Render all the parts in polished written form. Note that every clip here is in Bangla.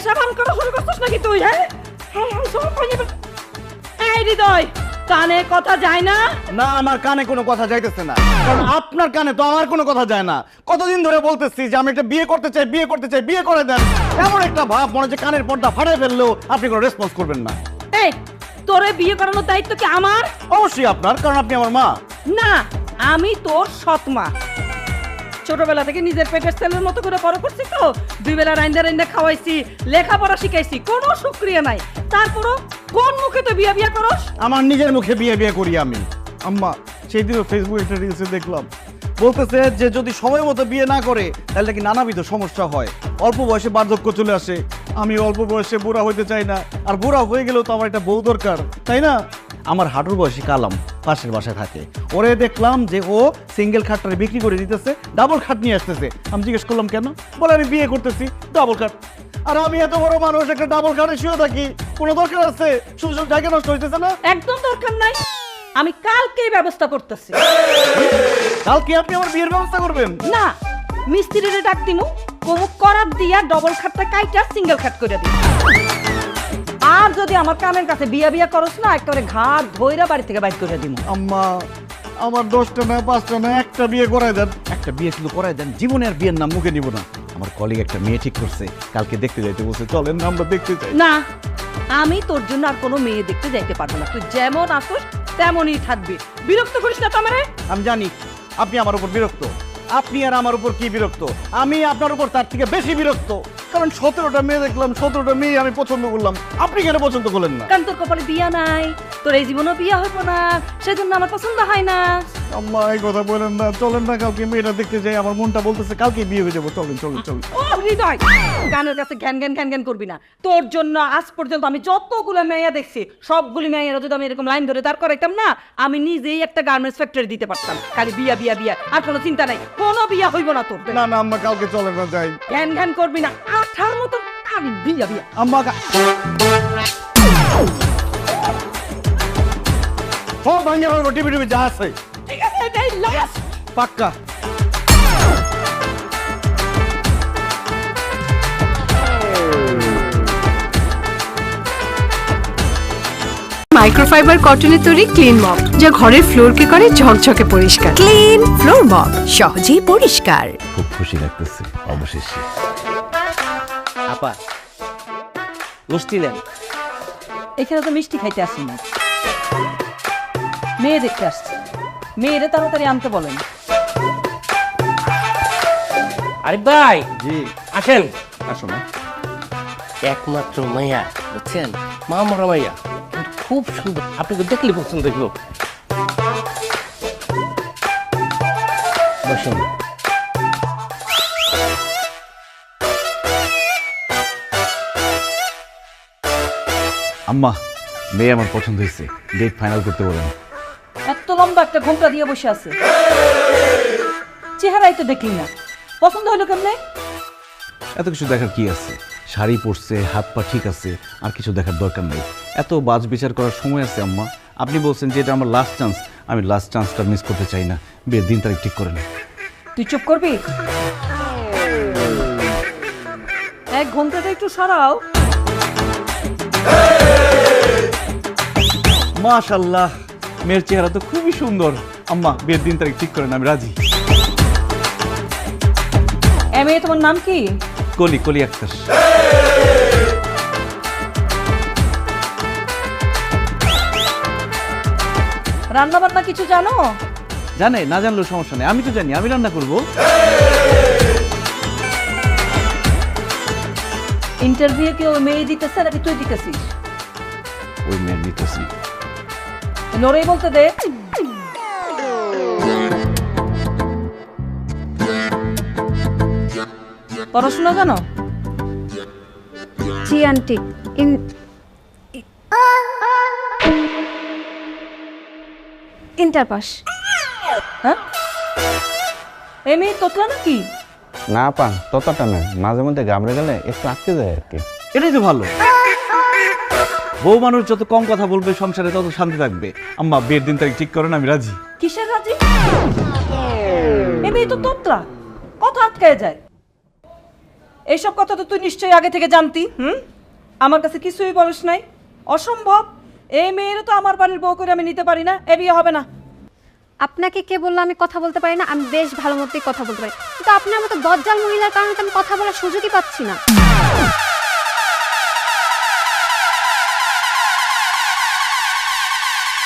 নেশা পান করা শুরু করছিস নাকি তুই? হ্যাঁ হ্যাঁ হ্যাঁ, সব পানি এই হৃদয়, কানে কথা যায় না? না, আমার কানে কোনো কথা যাইতেছে না, কারণ আপনার কানে তো আমার কোনো কথা যায় না। কতদিন ধরে বলতেছি যে আমি একটা বিয়ে করতে চাই, বিয়ে করতে চাই, বিয়ে করে দেন। এমন একটা ভাব মনে হচ্ছে কানের পর্দা ফাটাই ফেললেও আপনি কোনো রেসপন্স করবেন না। এই, তোরে বিয়ে করানোর দায়িত্ব কি আমার? অবশ্যই আপনার, কারণ আপনি আমার মা। না, আমি তোর সৎ মা। ছোটবেলা থেকে নিজের পেটের ছেলের মতো করে বড় করছি তো, দুই বেলা রাইন্দা রাইন্দা খাওয়াইছি, লেখাপড়া শিখাইছি, কোনো শুক্রিয়া নাই। তারপরও কোন মুখে তো বিয়া বিয়া করস? আমার নিজের মুখে বিয়ে বিয়ে করি আমি। আম্মা, সেই দিনও ফেসবুকে একটা রিলসে দেখলাম, বলতেছে যে যদি সময় মতো বিয়ে না করে তাহলে কি নানাবিধ সমস্যা হয়, অল্প বয়সে বার্ধক্য চলে আসে। আমি অল্প বয়সে বুড়া হইতে চাই না, আর বুড়া হয়ে গেলেও তো আমার একটা বউ দরকার, তাই না? আমার হাঁটুর বয়সী কালাম পাশের বাসায় থাকে, ওরে দেখলাম যে ও সিঙ্গেল খাটটারে বিক্রি করে দিতেছে, ডাবল খাট নিয়ে আসতেছে। আমি জিজ্ঞেস করলাম কেন? বলে আমি বিয়ে করতেছি, ডাবল খাট। আর আমি এত বড় মানুষ, একটা ডাবল খাটে শুয়ে থাকি, কোনো দরকার আছে? শুধু শুধু জায়গা নষ্ট হইতেছে না? একদম দরকার নাই, আমি কালকেই ব্যবস্থা করতেছি। কালকে আপনি আমার বিয়ের ব্যবস্থা করবেন? না, মিস্ত্রিরে ডাক দিমু, কোমুক করার দিয়া ডবল খাটটা কাইটা সিঙ্গেল খাট করে দিই। আর যদি আমার কামের কাছে বিয়া বিয়া করস না, একেবারে ঘাট ধইরা বাড়ি থেকে বাইর করে দিমু। আম্মা, আমার 10টা না 5টা না, একটা বিয়ে করায় দেন, একটা বিয়ে শুধু করায় দেন, জীবনে আর বিয়ের নাম মুখে নিব না। আমার কলিগ একটা মেয়ে ঠিক করছে, কালকে দেখতে যাইতে বলছে, চলেন না আমরা দেখতে যাই। না, আমি তোর জন্য আর কোনো মেয়ে দেখতে যাইতে পারবো না, তুই যেমন আসোস তেমনই থাকবি। বিরক্ত করিস না তো আমারে। আমি জানি আপনি আমার উপর বিরক্ত, আপনি আর আমার উপর কি বিরক্ত, আমি আপনার উপর তার থেকে বেশি বিরক্ত। কারণ 17টা মেয়ে দেখলাম, 17টা মেয়ে আমি পছন্দ করলাম, আপনি কেন পছন্দ করলেন না? কারণ তোর কপালে বিয়া নাই, তোর এই জীবনেও বিয়া হইব না, সেজন্য আমার পছন্দ হয় না। আম্মা, এই কথা বলেন না, চলেন না কালকে মেয়েটা দেখতে যাই। আমার মনটা বলতেছে কালকে বিয়ে হয়ে যাবো, চলেন চলেন চলেন। ও হৃদয়, গানের কাছে ঘ্যান ঘ্যান ঘ্যান ঘ্যান করবি না। তোর জন্য আজ পর্যন্ত আমি যতগুলো মেয়া দেখছি, সবগুলি মেয়েরা যদি আমি এরকম লাইন ধরে দাঁড় করাইতাম না, আমি নিজেই একটা গার্মেন্টস ফ্যাক্টরি দিতে পারতাম। খালি বিয়া বিয়া বিয়া, আর কোনো চিন্তা নাই, কোনো বিয়া হইব না তোর। না না আম্মা, কালকে চলেন না, যাই। ঘ্যান ঘ্যান করবি না, আঠার মতো আমি বিয়া বিয়া। আম্মা, সব ভাঙে ফেলবো, টিভি টিভি যা আছে। ঠিক আছে, এটাই লাস্ট। পাক্কা। মাইক্রোফাইবার কটনের তৈরি ক্লিন মপ, যা ঘরের ফ্লোরকে করে ঝকঝকে পরিষ্কার। ক্লিন ফ্লোর মপ, সহজেই পরিষ্কার। খুব খুশি লাগতেছে অবশেষে। আপা, মিষ্টি নেন। এখানে তো মিষ্টি খাইতে আসি না, মেয়ে দেখতে আসছে। মেয়েরে তাড়াতাড়ি আনতে বলেন। আরিফ ভাই, জি আসেন। আসো না। একমাত্র মাইয়া, বুঝছেন, মা মরা মাইয়া, কিন্তু খুব সুন্দর, আপনাকে দেখলে পছন্দ হইব। বসুন। আম্মা, মেয়ে আমার পছন্দ হয়েছে, ডেট ফাইনাল করতে বলেন। এত লম্বা একটা ঘোমটা দিয়ে বসে আছে, চেহারাই তো দেখলি না, পছন্দ হলো কেমনে? এত কিছু দেখার কি আছে? শাড়ি পরছে, হাত পা ঠিক আছে, আর কিছু দেখার দরকার নেই। এত বাজ বিচার করার সময় আছে আম্মা? আপনি বলছেন যে এটা আমার লাস্ট চান্স, আমি লাস্ট চান্সটা মিস করতে চাই না। বিয়ের দিন তারিখ ঠিক করেন। তুই চুপ করবি? এক ঘোমটাটা একটু সরাও। মাশাআল্লাহ, মেয়ের চেহারা তো খুবই সুন্দর। আম্মা, বিয়ের দিন তারিখ ঠিক করেন, আমি রাজি। মেয়ে, তোমার নাম কি? কলি, কলি আক্তার। রান্না বান্না কিছু জানো? জানে, না জানলেও সমস্যা নেই, আমি তো জানি, আমি রান্না করবো। ইন্টারভিউ কি ওই মেয়ে দিতেছে নাকি তুই দিতেছিস? ওই মেয়ের নিতেছি। নরেই বলতে দে। পড়াশোনা জানো? জি আন্টি, ইন্টার পাস। হ্যাঁ, এই মেয়ে তোতলা নাকি? না পা, ততটা না, মাঝে মধ্যে ঘাবড়ে গেলে একটু আটকে যায় আর কি। এটাই তো ভালো। বউ মানুষ যত কম কথা বলবে সংসারে তত শান্তি থাকবে। আম্মা, বিয়ের দিন তারিখ ঠিক করেন, আমি রাজি। কিসের রাজি? এই মেয়ে তো তোতলা, কথা আটকায় যায়। এইসব কথা তো তুই নিশ্চয়ই আগে থেকে জানতি। আমার কাছে কিছুই বলিস নাই। অসম্ভব, এই মেয়েরও তো আমার বাড়ির বউ করে আমি নিতে পারি না, এ বিয়ে হবে না। আপনাকে কে বললো আমি কথা বলতে পারি না? আমি বেশ ভালো মতোই কথা বলতে পারি, কিন্তু আপনার মতো দজ্জাল মহিলার কারণে তো আমি কথা বলার সুযোগই পাচ্ছি না।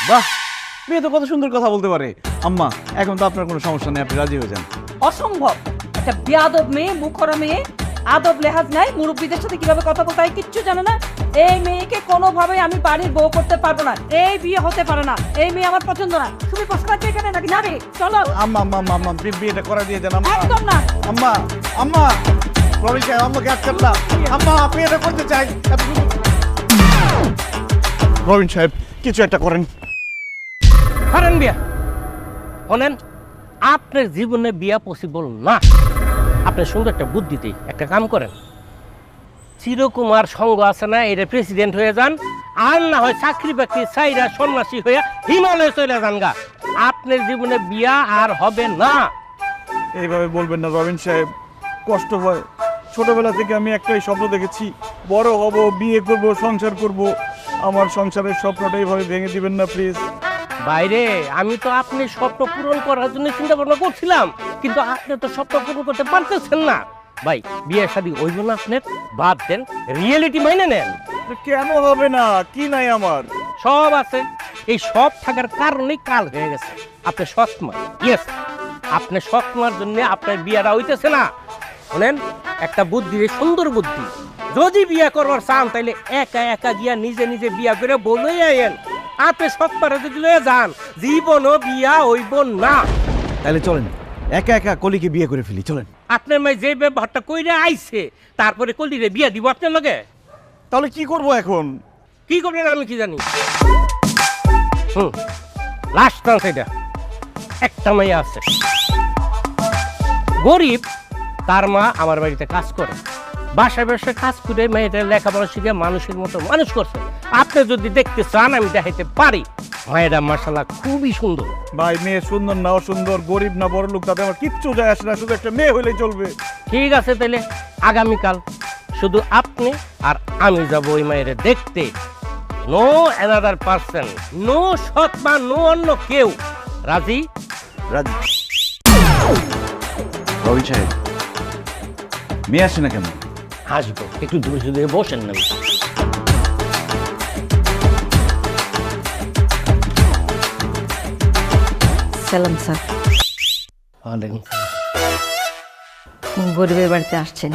বাহ, মেয়ে তো কত সুন্দর কথা বলতে পারে। আম্মা, এখন তো আপনার কোনো সমস্যা নেই, আপনি রাজি হয়ে যান। অসম্ভব, একটা বেয়াদব মেয়ে, মুখরা মেয়ে, আদব লেহাজ নাই, মুরব্বীদের সাথে কিভাবে কথা বলতে হয় কিচ্ছু জানে না। এই মেয়েকে কোনোভাবেই আমি বাড়ির বউ করতে পারবো না। এই বিয়ে হতে পারে না, এই মেয়ে আমার পছন্দ না। তুমি পছন্দ আছে এখানে নাকি? না রে, চলো। আম্মা আম্মা আম্মা আম্মা, প্লিজ বিয়েটা করা দিয়ে যান আম্মা। একদম না। আম্মা আম্মা, রবি সাহেব আম্মাকে আটকান না। আম্মা, আপনি এটা করতে চাই। রবিন সাহেব, কিছু একটা করেন। করেন বিয়া। শোনেন, আপনার জীবনে বিয়া পসিবল না। আপনার সুন্দর একটা বুদ্ধিতে একটা কাম করেন, চিরকুমার সঙ্গ আছে না, এটা প্রেসিডেন্ট হয়ে যান, আর না হয় চাকরি বাকরি চাইরা সন্ন্যাসী হয়ে হিমালয়ে চলে যান গা। আপনার জীবনে বিয়া আর হবে না। এইভাবে বলবেন না রবিন সাহেব, কষ্ট হয়। ছোটবেলা থেকে আমি একটাই স্বপ্ন দেখেছি, বড় হব, বিয়ে করব, সংসার করব। আমার সংসারের স্বপ্নটা এইভাবে ভেঙে দিবেন না প্লিজ। বাইরে আমি তো আপনি স্বপ্ন পূরণ করার জন্য চিন্তা ভাবনা করছিলাম, কিন্তু আপনি তো স্বপ্ন পূরণ করতে পারতেছেন না। ভাই, বিয়ে শাদী হইব না আপনার, বাদ দেন, রিয়েলিটি মাইনে নেন। কেন হবে না? কি নাই আমার? সব আছে। এই সব থাকার কারণেই কাল হয়ে গেছে। আপনি সৎমা, ইয়েস, আপনি সৎমার জন্য আপনার বিয়েটা হইতেছে না। শোনেন, একটা বুদ্ধি, সুন্দর বুদ্ধি, যদি বিয়ে করবার চান তাইলে একা একা গিয়া নিজে নিজে বিয়া করে বলেই আইন। আপনি সৎমারে যদি লয়ে যান, জীবনও বিয়া হইব না। তাহলে চলেন, একা একা কলিকে বিয়ে করে ফেলি, চলেন। আপনার মেয়ে যে ব্যবহারটা কইরে আইছে, তারপরে কলিরে বিয়া দিব আপনার লগে। তাহলে কি করব এখন? কি করবেন আমি কি জানি। লাস্ট চান্স এটা। একটা মেয়ে আছে, গরিব, তার মা আমার বাড়িতে কাজ করে, বাসায় বাসায় কাজ করে মেয়েটা লেখাপড়া শিখে মানুষের মতো মানুষ করছে। আপনি যদি দেখতে চান আমি দেখাইতে পারি। মেয়েটা মাশাআল্লাহ খুবই সুন্দর। ভাই, মেয়ে সুন্দর না অসুন্দর, গরিব না বড় লোক, তাতে আমার কিচ্ছু যায় আসে না, শুধু একটা মেয়ে হইলেই চলবে। ঠিক আছে, তাহলে আগামীকাল শুধু আপনি আর আমি যাব ওই মেয়েরে দেখতে। নো অ্যানাদার পারসন, নো সৎমা, নো অন্য কেউ। রাজি? রাজি। রবিন সাহেব, মেয়ে আসে না কেন? আসবো, একটু দূরে দূরে বসেন না। সালাম স্যার। গরিবের বাড়িতে আসছেন,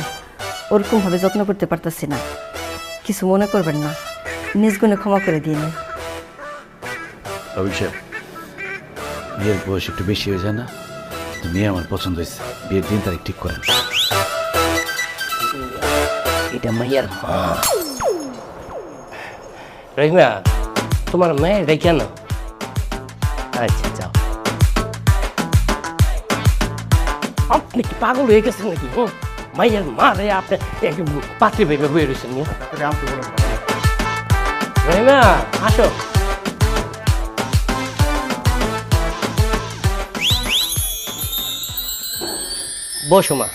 ওরকম ভাবে যত্ন করতে পারতেছি না, কিছু মনে করবেন না, নিজ গুণে ক্ষমা করে দিন। রবি সাহেব, মেয়ের বয়স একটু বেশি হয়ে যায় না? তো মেয়ে আমার পছন্দ হয়েছে, বিয়ের দিন তারিখ ঠিক করেন। এটা মাইয়ার মা। রহিমা, তোমার মেয়ে রেখে না? আচ্ছা, যাও। আপনি কি পাগল হয়ে গেছেন নাকি? মাইয়ার মা রে, আপনি পাত্রী ভেবে বয়ে রয়েছেন। রহিমা, আসো। বসো মা।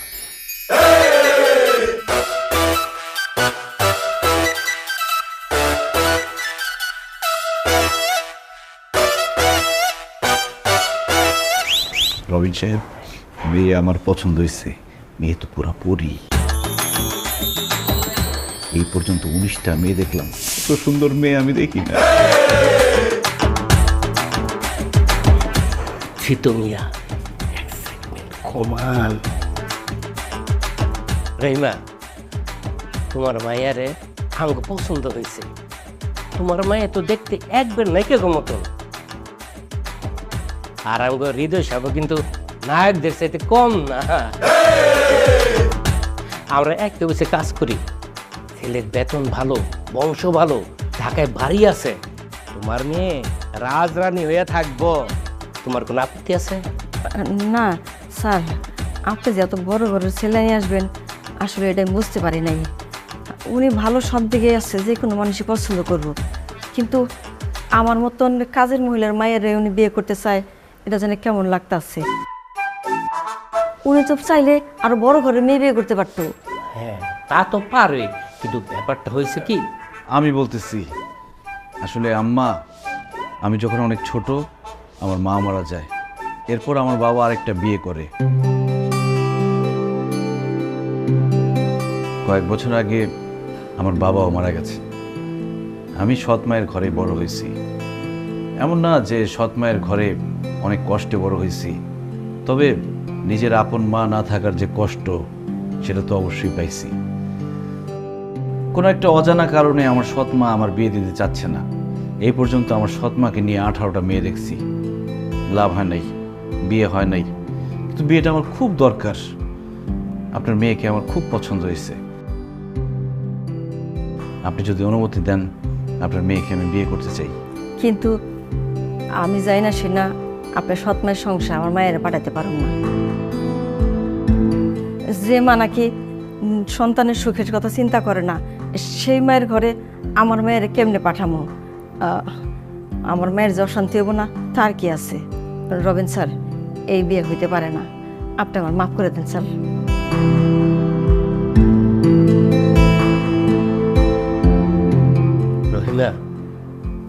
রবিন সাহেব, মেয়ে আমার পছন্দ হয়েছে, মেয়ে তো পুরা পরি। এই পর্যন্ত 19টা মেয়ে দেখলাম, এত সুন্দর মেয়ে আমি দেখি না। মিয়া কমাল। রহিমা, তোমার মায়ারে আঙ্গ পছন্দ হয়েছে। তোমার মায়া তো দেখতে একবার নায়িকা মতন, আর আঙ্গ হৃদয় সাহেব কিন্তু নায়কদের চাইতে কম না। আমরা একটা বসে কাজ করি, ছেলের বেতন ভালো, বংশ ভালো, ঢাকায় বাড়ি আছে। তোমার মেয়ে রাজরানী হয়ে থাকবো। তোমার কোনো আপত্তি আছে? না স্যার, আপনি যে এত বড় ঘরের ছেলে নিয়ে আসবেন, আসলে এটা আমি বুঝতে পারি নাই। উনি ভালো সব দিকে আসছে, যে কোনো মানুষই পছন্দ করব, কিন্তু আমার মতন কাজের মহিলার মায়ের উনি বিয়ে করতে চায়, এটা যেন কেমন লাগতেছে। উনি তো চাইলে আরো বড় ঘরে মেয়ে বিয়ে করতে পারতো। হ্যাঁ তা তো পারে, কিন্তু ব্যাপারটা হয়েছে কি, আমি বলতেছি আসলে আম্মা, আমি যখন অনেক ছোট আমার মা মারা যায়, এরপর আমার বাবা আরেকটা বিয়ে করে। কয়েক বছর আগে আমার বাবাও মারা গেছে। আমি সৎ মায়ের ঘরে বড় হয়েছি। এমন না যে সৎ মায়ের ঘরে অনেক কষ্টে বড় হয়েছি, তবে নিজের আপন মা না থাকার যে কষ্ট সেটা তো অবশ্যই পাইছি। কোনো একটা অজানা কারণে আমার সৎ মা আমার বিয়ে দিতে চাচ্ছে না। এই পর্যন্ত আমার সৎ মাকে নিয়ে 18টা মেয়ে দেখছি, লাভ হয় নাই, বিয়ে হয় নাই। কিন্তু বিয়েটা আমার খুব দরকার। আপনার মেয়েকে আমার খুব পছন্দ হয়েছে। আপনি যদি অনুমতি দেন, আপনার মেয়েকে আমি বিয়ে করতে চাই। কিন্তু আমি যাই না সে না আপনার সৎ মায়ের সংসার আমার মায়ের পাঠাতে পারব না। যে মা নাকি সন্তানের সুখের কথা চিন্তা করে না, সেই মায়ের ঘরে আমার মায়ের কেমনে পাঠামো? আমার মায়ের যে অশান্তি হবো না তার কি আছে? রবিন স্যার, এই বিয়ে হইতে পারে না, আপনি আমার মাফ করে দেন স্যার। রহিমা,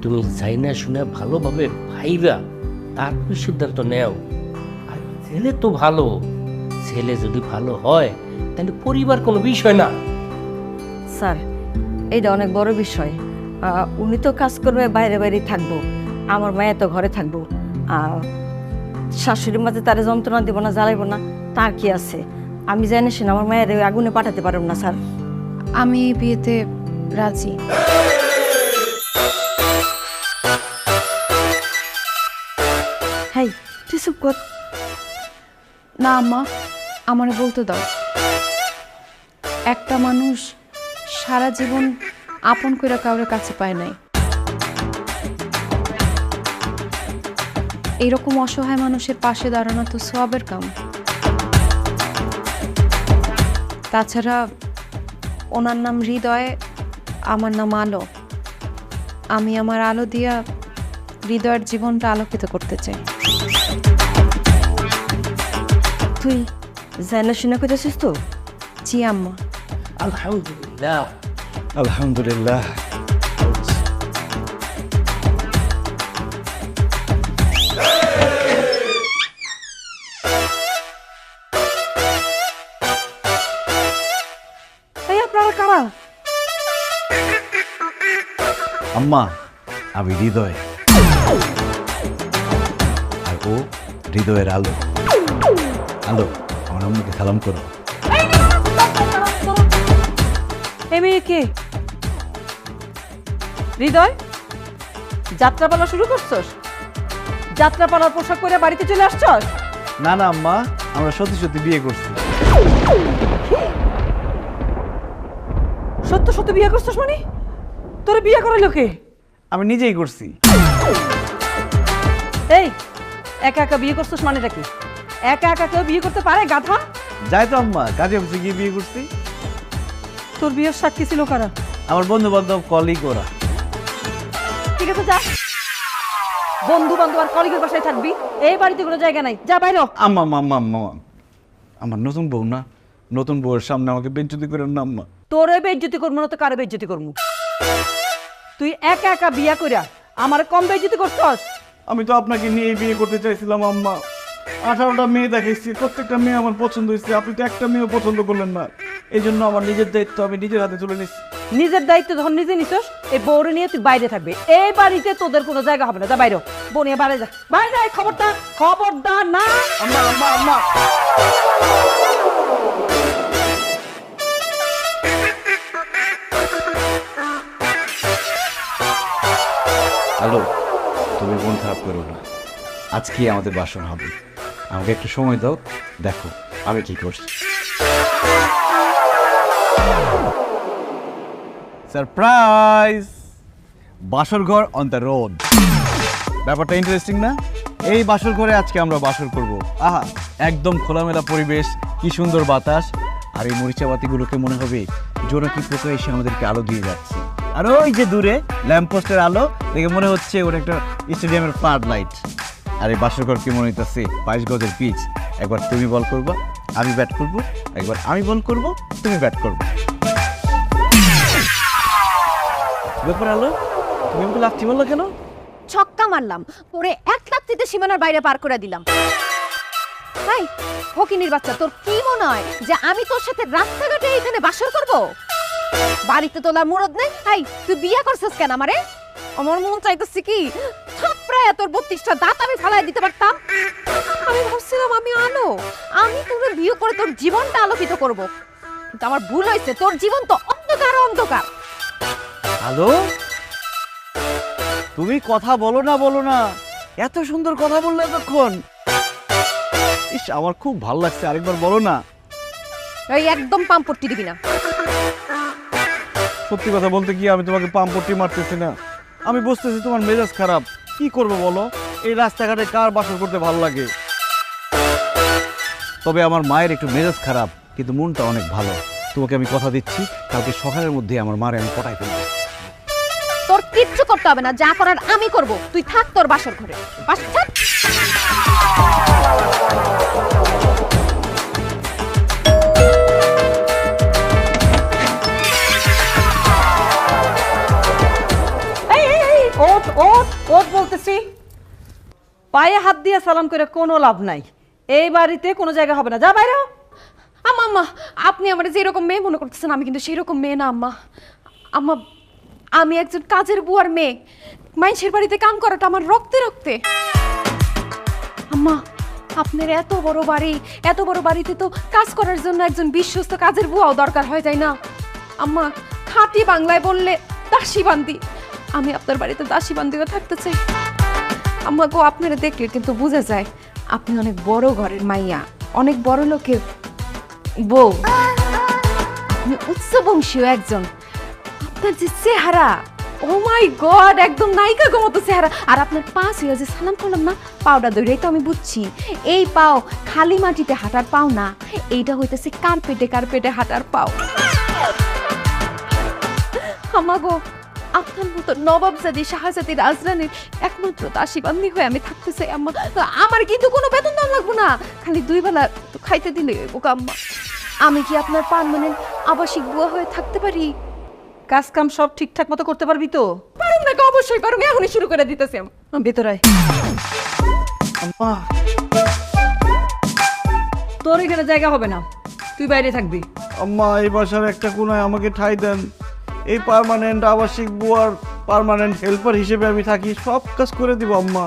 তুমি যাই না শুনে ভালোভাবে ভাইবা তারপর সিদ্ধান্ত নেও। আর ছেলে তো ভালো, ছেলে যদি ভালো হয় তাহলে পরিবার কোনো বিষয় না। স্যার, এইটা অনেক বড় বিষয়। উনি তো কাজ করবে, বাইরে বাইরে থাকবো, আমার মায়ে তো ঘরে থাকবো। শাশুড়ির মাঝে তারে যন্ত্রণা দেবো না, জ্বালাইবো না, তার কি আছে? আমি জানি সে আমার মায়ের আগুনে পাঠাতে পারব না স্যার। আমি এই বিয়েতে রাজি। হ্যাঁ, তুই চুপ কর। না আম্মা, আমারে বলতে দাও। একটা মানুষ সারা জীবন আপন কইরা কাউরে কাছে পায় নাই। এরকম অসহায় মানুষের পাশে দাঁড়ানো তো সওয়াবের কাম। তাছাড়া ওনার নাম হৃদয়, আমার নাম আলো। আমি আমার আলো দিয়া হৃদয়ের জীবনটা আলোকিত করতে চাই। তুই জানা শুনে কইতেছিস তো? জি আম্মা। আলহামদুলিল্লাহ। আলহামদুলিল্লাহ। এই আপনারা কারা? আম্মা, আমি হৃদয়, আর ও হৃদয়ের আলো। আলো, আমার আম্মুকে সালাম করো। এই মেয়ে কে? হৃদয়, যাত্রাপালা শুরু করছস? যাত্রাপালার পোশাক পরে বাড়িতে চলে আসছস? না না আম্মা, আমরা সত্যি সত্যি বিয়ে করছি। সত্য সত্য বিয়ে করছস মানে? তোরে বিয়ে করাইলো কে? আমি নিজেই করছি। এই, একা একা বিয়ে করছস মানেটা কি? একা একা কেউ বিয়ে করতে পারে গাধা? যাই তো আম্মা, কাজে অফিসে গিয়ে বিয়ে করছি। তোর বিয়ের সাক্ষী ছিল কারা? আমার বন্ধু বান্ধব, কলিগ ওরা। ঠিক আছে, যা। বন্ধু বান্ধব আর কলিগের বাসায় থাকবি, এই বাড়িতে কোনো জায়গা নাই, যা বাইরে হ। আম্মা আম্মা আম্মা, আমার নতুন বউ না, নতুন বউয়ের সামনে আমাকে বেজ্জতি করেন না আম্মা। তোরে বেইজ্জতি করবো না তো কারে বেইজ্জতি করবো? তুই একা একা বিয়া কইরা আমারে কম বেইজ্জতি করছস? আমি তো আপনাকে নিয়ে বিয়ে করতে চাইছিলাম আম্মা। 18টা মেয়ে দেখাইছি, প্রত্যেকটা মেয়ে আমার পছন্দ হয়েছে, আপনি তো একটা মেয়েও পছন্দ করলেন না। এই জন্য আমার নিজের দায়িত্ব আমি নিজের হাতে তুলে নিচ্ছি। নিজের দায়িত্ব যখন নিজে নিছস, এই বউরে নিয়ে তুই বাইরে থাকবে। এই বাড়িতে তোদের কোনো জায়গা হবে না, যা বাইরে। বউ নিয়ে বাইরে যা, বাইরে যা। খবরদার, খবরদার না। আম্মা আম্মা আম্মা। হ্যালো, তুমি মন খারাপ করো না, আজকে আমাদের বাসন হবে। আমাকে একটু সময় দাও, দেখো আমি কি করছি। সারপ্রাইজ! বাসর ঘর অন দ্য রোড। ব্যাপারটা ইন্টারেস্টিং না? এই বাসর ঘরে আজকে আমরা বাসর করব। আহা, একদম খোলামেলা পরিবেশ, কি সুন্দর বাতাস, আর এই মরিচা বাতিগুলোকে মনে হবে জোনাকি পোকা এসে আমাদেরকে আলো দিয়ে যাচ্ছে। আর ওই যে দূরে ল্যাম্পপোস্টের আলো দেখে মনে হচ্ছে ওটা একটা স্টেডিয়ামের ফ্লাড লাইট। আর এই বাসর ঘর কি মনে হইতেছে 22 গজের পিচ, একবার তুমি বল করবা, আমি ব্যাট করব, একবার আমি বল করব, তুমি ব্যাট করবে। ব্যাপার আলো, তুমি আমাকে লাথি মারলো কেন? ছক্কা মারলাম, পরে এক লাত্তিতে সীমানার বাইরে পার করে দিলাম। হাই ফকিনির বাচ্চা, তোর কি মনে হয় যে আমি তোর সাথে রাস্তাঘাটে এখানে বাসর করব? বাড়িতে তোলার মুরদ নেই? হাই তুই বিয়ে করছিস কেন আমারে? আমার মন চাইতেছে কি থাপড়ায় তোর 32টা দাঁত আমি ফালাই দিতে পারতাম। আমি ভাবছিলাম আমি আলো, আমি তোকে বিয়ে করে তোর জীবনটা আলোকিত করব, কিন্তু আমার ভুল হয়েছে। তোর জীবন তো অন্ধকার অন্ধকার। হ্যালো, তুমি কথা বলো না, এত সুন্দর কথা বললে এতক্ষণ। ইস, আমার খুব ভালো লাগছে, আরেকবার বলো না। এই একদম পাম্পট্টি দিবি না। সত্যি কথা বলতে কি, আমি তোমাকে পাম্পটি মারতেছি না, আমি বুঝতেছি তোমার মেজাজ খারাপ। কি করবো বলো, এই রাস্তাঘাটে কার বাসর করতে ভালো লাগে? তবে আমার মায়ের একটু মেজাজ খারাপ, কিন্তু মনটা অনেক ভালো। তোমাকে আমি কথা দিচ্ছি, কালকে সকালের মধ্যে আমার মারে আমি পটাই ফেলবো। তোর কিচ্ছু করতে হবে না, যা করার আমি করব। তুই থাক তোর বাসর ঘরে। ওট ওট ওট বলতেছি, পায়ে হাত দিয়ে সালাম করে কোনো লাভ নাই। এই বাড়িতে কোনো জায়গা হবে না, যা বাইরে হ। আম্মা আম্মা, আপনি আমার যেরকম মেয়ে মনে করতেছেন, আমি কিন্তু সেই রকম মেয়ে না আম্মা। আম্মা, আমি একজন কাজের বুয়ার মেয়ে। মানুষের বাড়িতে কাম করাটা আমার রক্তে রক্তে। আম্মা, আপনার এত বড় বাড়ি, এত বড় বাড়িতে তো কাজ করার জন্য একজন বিশ্বস্ত কাজের বুয়াও দরকার হয়, তাই না? আম্মা, খাঁটি বাংলায় বললে দাসী বান্দি। আমি আপনার বাড়িতে দাসী বান্দিও থাকতে চাই। আম্মা গো, আপনারা দেখলে কিন্তু বোঝা যায় আপনি অনেক বড় ঘরের মাইয়া, অনেক বড় লোকের বউ। আপনি উচ্চ বংশীয় একজন। আপনার যে চেহারা, ও মাই গড, একদম নায়িকা গো মতো চেহারা। আর আপনার পা ছিল যে সালাম করলাম না, পাওটা দৌড়াই তো আমি বুঝছি। এই পাও খালি মাটিতে হাঁটার পাও না, এইটা হইতেছে কার্পেটে হাঁটার পাও। আমাগো, আপনার মতো নবাবজাদি শাহজাদি রাজরানীর একমাত্র দাসী বান্দি হয়ে আমি থাকতে চাই আম্মা। আমার কিন্তু কোনো বেতন দাম লাগবো না, খালি 2 বেলা খাইতে দিলে ওকে আম্মা। আমি কি আপনার পার্মানেন্ট আবাসিক বুয়া হয়ে থাকতে পারি? কাজ কাম সব ঠিকঠাক মতো করতে পারবি তো? পারুম না, অবশ্যই পারুম, এখনই শুরু করে দিতেছি। ভেতরে তোর এখানে জায়গা হবে না, তুই বাইরে থাকবি। আম্মা, এই বাসার একটা কোনায় আমাকে ঠাই দেন। এই পার্মানেন্ট আবাসিক বুয়ার পার্মানেন্ট হেল্পার হিসেবে আমি থাকি, সব কাজ করে দিব আম্মা।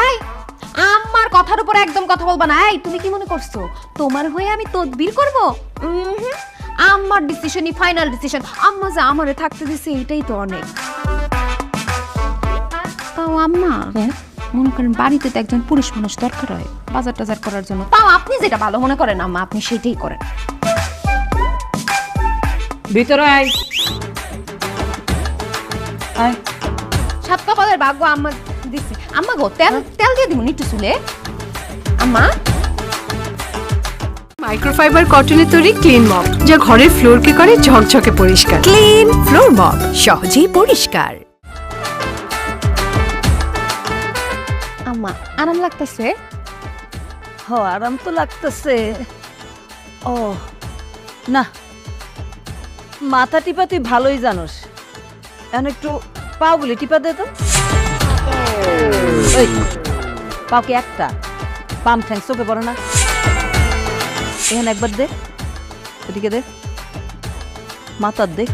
এই, আমার কথার উপর একদম কথা বলবা না। এই, তুমি কি মনে করছো তোমার হয়ে আমি তদবির করব? আমার ডিসিশনই ফাইনাল ডিসিশন। আম্মা যা আমারে থাকতে দিছে এটাই তো অনেক। তাও আম্মা, মনে করেন বাড়িতে তো একজন পুরুষ মানুষ দরকার হয় বাজার টাজার করার জন্য। তাও আপনি যেটা ভালো মনে করেন আম্মা, আপনি সেটাই করেন। ভিতরে আয়। আয়। 7 কপালের ভাগ্য আম্মা দিছে। আম্মা গো, তেল দিয়ে দিব একটু চুলে। আম্মা, মাইক্রোফাইবার কটনের তৈরি ক্লিন মপ, যা ঘরের ফ্লোরকে করে ঝকঝকে পরিষ্কার। ক্লিন ফ্লোর মপ, সহজেই পরিষ্কার। আম্মা আরাম লাগতেছে? আরাম তো লাগতেছে। ও না, মাথা টিপা তুই ভালোই জানোস, এখন একটু পাগুলি টিপা দে তো। পাও কি একটা? পাম ঠ্যাং চোখে পড়ে না? এখানে একবার দে, এদিকে দে, মাথার দে।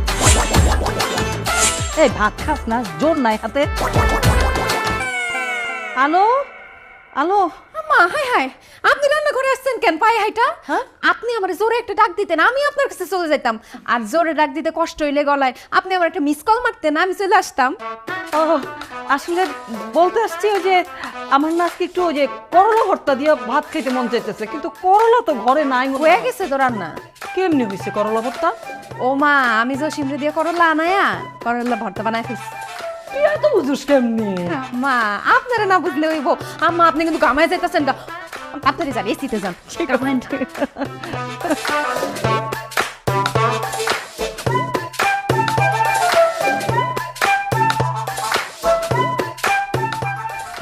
এই ভাত খাস না, জোর নাই হাতে। আলো আলো, আম্মা, হাই হাই, আপনি রান্নাঘরে আসছেন কেন পায়ে হাইটা? আপনি আমার জোরে একটা ডাক দিতেন, আমি আপনার কাছে চলে যেতাম। আর জোরে ডাক দিতে কষ্ট হইলে গলায় আপনি আমার একটা মিস কল মারতেন, আমি চলে আসতাম। ও আসলে বলতে আসছি ওই যে আমার না আজকে একটু ওই যে করলা ভর্তা দিয়ে ভাত খেতে মন চাইতেছে, কিন্তু করলা তো ঘরে নাই। হয়ে গেছে তো রান্না? কেমনি হয়েছে করলা ভর্তা? ও মা, আমি জসিমরে দিয়ে করলা আনায়া করলা ভর্তা বানাই ফেলছি। তুই এত বুঝুস কেমনি? মা, আপনারা না বুঝলে হইব। আম্মা, আপনি কিন্তু গামায় যাইতেছেন না, তাড়াতাড়ি যান, এসিতে যান।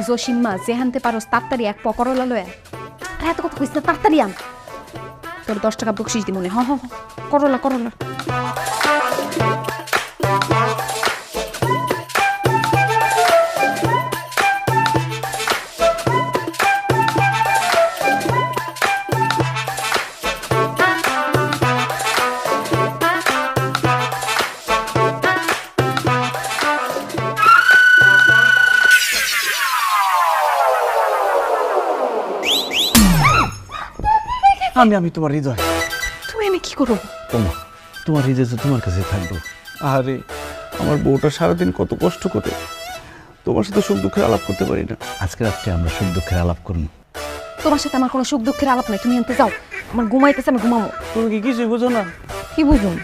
জসিম্মা যেহানতে পারোস তাড়াতাড়ি এক পকরলা লয়া আর এত কথা কইস না, তাড়াতাড়ি আন। তোর 10 টাকা বকশিস দি মনে। হ হ হ, করলা করলা। আমি তোমার হৃদয়। তুমি এনে কি করো? ওমা, তোমার হৃদয় তো তোমার কাছে থাকবো। আরে আমার বউটা সারাদিন কত কষ্ট করে, তোমার সাথে সুখ দুঃখের আলাপ করতে পারি না। আজকে রাত্রে আমরা সুখ দুঃখের আলাপ করবো। তোমার সাথে আমার কোনো সুখ দুঃখের আলাপ নাই, তুমি আনতে যাও। আমার ঘুমাইতেছে, আমি ঘুমাবো। তুমি কি কিছুই বুঝো না? কি বুঝুন?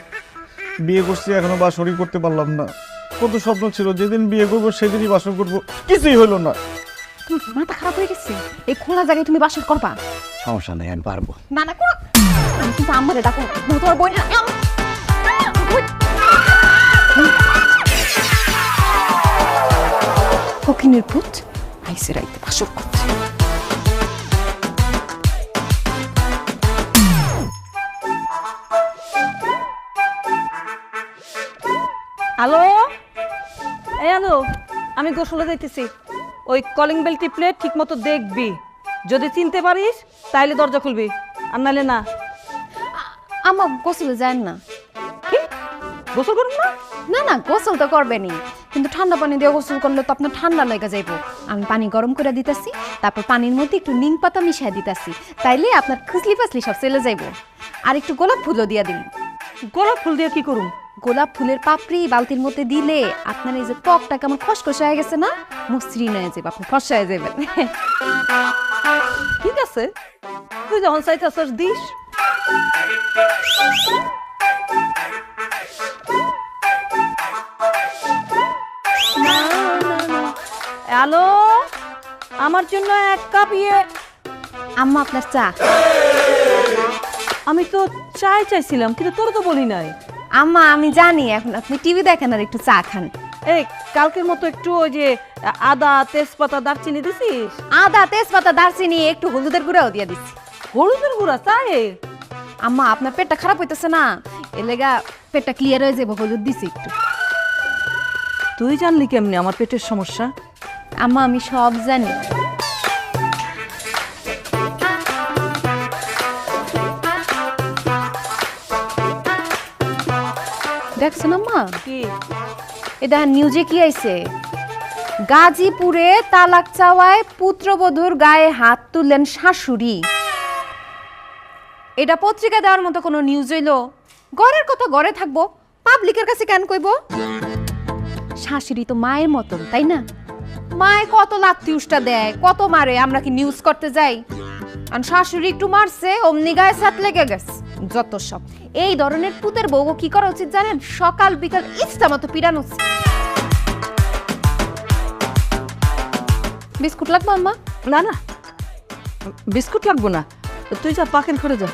বিয়ে করছি এখনো বাসরই করতে পারলাম না। কত স্বপ্ন ছিল, যেদিন বিয়ে করবো সেদিনই বাসর করবো, কিছুই হলো না। তুমি মাথা খারাপ হয়ে গেছে? এই খোলা জায়গায় তুমি বাসর করবা? সমস্যা নেই, আমি পারবো। না না করো, আমি কিন্তু আমারে ডাকো, তোমার বই না। ফকিনের পুত আইসে রাইতে বাসর করছে। হ্যালো, এই হ্যালো, আমি গোসলে যাইতেছি। ওই কলিং বেল টিপলে ঠিক মতো দেখবি, যদি চিনতে পারিস তাইলে দরজা খুলবি, আর নাহলে না। আমার গোসলে যায় না। কি গোসল করুন না? না না, গোসল তো করবেনি, কিন্তু ঠান্ডা পানি দিয়ে গোসল করলে তো আপনার ঠান্ডা লেগে যাইব। আমি পানি গরম করে দিতেছি, তারপর পানির মধ্যে একটু নিম পাতা মিশিয়ে দিতেছি, তাইলে আপনার খুসলি ফাসলি সব চলে যাইব। আর একটু গোলাপ ফুলও দিয়ে দিন। গোলাপ ফুল দিয়ে কি করুন? গোলাপ ফুলের পাপড়ি বালতির মধ্যে দিলে আপনার এই যে ত্বকটা কেমন খসখস হয়ে গেছে না, মসৃণ হয়ে যাবে, আপনি ফর্সা হয়ে যাবেন। ঠিক আছে, তুই যখন চাইতেছিস দিস। হ্যালো, আমার জন্য 1 কাপ ইয়ে। আম্মা আপনার চা। আমি তো চাই চাইছিলাম, কিন্তু তোর তো বলি নাই। আম্মা আমি জানি এখন আপনি টিভি দেখেন আর একটু চা খান। এই কালকের মতো একটু ওই যে আদা তেজপাতা দারচিনি দিছিস? আদা তেজপাতা দারচিনি একটু হলুদের গুঁড়াও দিয়ে দিচ্ছি। হলুদের গুঁড়া চায়ে? আম্মা আপনার পেটটা খারাপ হইতেছে না, এলেগা পেটটা ক্লিয়ার হয়ে যাবো, হলুদ দিছি একটু। তুই জানলি কেমনি আমার পেটের সমস্যা? আম্মা আমি সব জানি। দেখছো না আম্মা, কি এটা নিউজে কি আইছে? গাজীপুরে তালাক চাওয়ায় পুত্রবধূর গায়ে হাত তুললেন শাশুড়ি। এটা পত্রিকা দেওয়ার মতো কোনো নিউজ হইলো? ঘরের কথা ঘরে থাকবো, পাবলিকের কাছে কেন কইব? শাশুড়ি তো মায়ের মতন, তাই না? মায়ে কত লাত্তি উষ্টা দেয়, কত মারে, আমরা কি নিউজ করতে যাই? আর শাশুড়ি একটু মারছে, অমনি গায়ে সাত লেগে গেছে। যত সব এই ধরনের পুতের বউ কি করা উচিত জানেন? সকাল বিকাল ইচ্ছা মতো পিড়ানো উচিত। বিস্কুট লাগবে আম্মা? না না, বিস্কুট লাগবো না, তুই যা পাকের ঘরে যা।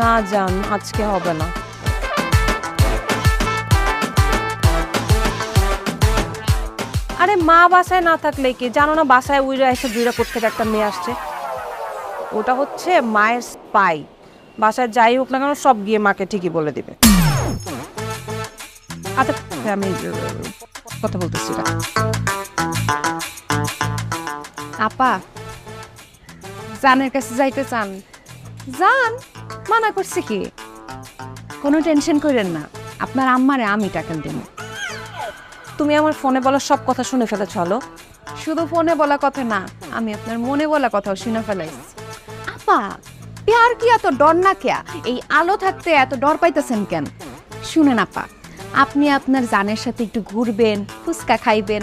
না জান, আজকে হবে না। আরে মা বাসায় না থাকলে কি জানো না, বাসায় উইরা এসে দুইরা করতে একটা মেয়ে আসছে, ওটা হচ্ছে মায়ের স্পাই। বাসায় যাই হোক না কেন সব গিয়ে মাকে ঠিকই বলে দিবে। আচ্ছা আমি কথা বলতেছি। আপা জানের কাছে যাইতে চান যান, মানা করছে কি? কোনো টেনশন করেন না, আপনার আম্মারে আমি টাকা দেব। তুমি আমার ফোনে বলা সব কথা শুনে ফেলেছ? হলো, শুধু ফোনে বলা কথা না, আমি আপনার মনে বলা কথাও শুনে ফেলাইছি। আপা প্যার কি এত ডর না কেয়া? এই আলো থাকতে এত ডর পাইতেছেন কেন? শুনেন আপা, আপনি আপনার জানের সাথে একটু ঘুরবেন, ফুচকা খাইবেন,